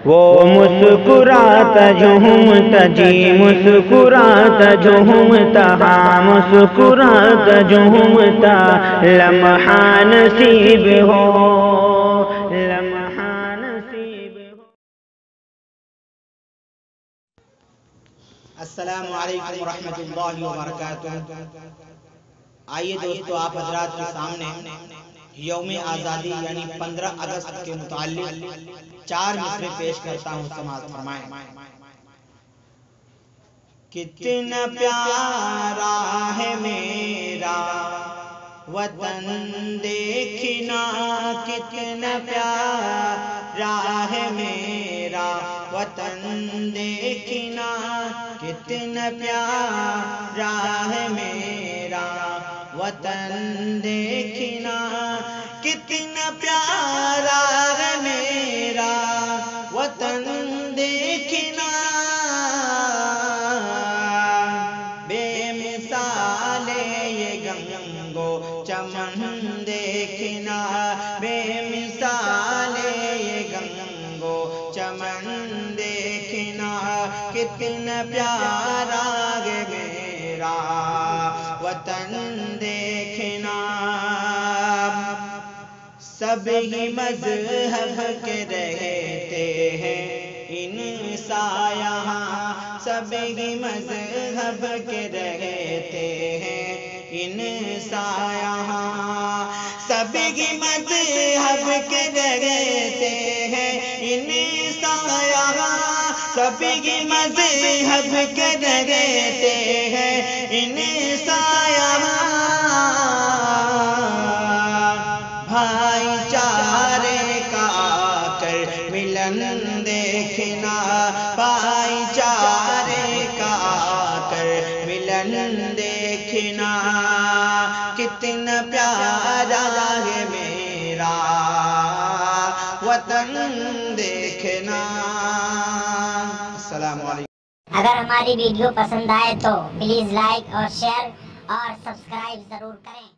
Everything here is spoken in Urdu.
وہ مسکراتا جھومتا جی مسکراتا جھومتا ہاں مسکراتا جھومتا لمحہ نصیب ہو لمحہ نصیب ہو۔ السلام علیکم ورحمۃ اللہ وبرکاتہ۔ آئیے دوستو، آپ حضرات کے سامنے یوم آزادی یعنی 15 اگست کے متعلق 4 مصرے پیش کرتا ہوں، سماعت فرمائیں۔ کتنا پیارا ہے میرا وطن دیکھنا، کتنا پیارا ہے میرا وطن دیکھنا، کتنا پیارا ہے میرا وطن دیکھنا، کتنا پیارا ہے میرا وطن دیکھنا، بے مثال یہ گنگو چمن دیکھنا، بے مثال یہ گنگو چمن دیکھنا، کتنا پیارا ہے میرا وطن دیکھنا۔ سب ہی مذہب کے رہتے ہیں انسان یہاں، سب ہی مذہب کے رہتے ہیں انسان یہاں، سب ہی مذہب کے رہتے ہیں انسان یہاں، سب ہی مذہب کے رہتے ہیں انسان یہاں، بھائی چارے کا آ کر ملن دیکھنا، بھائی چارے کا آ کر ملن دیکھنا، کتنا پیارا ہے میرا وطن دیکھنا۔ السلام علیکم۔ اگر ہماری ویڈیو پسند آئے تو پلیز لائک اور شیئر اور سبسکرائب ضرور کریں۔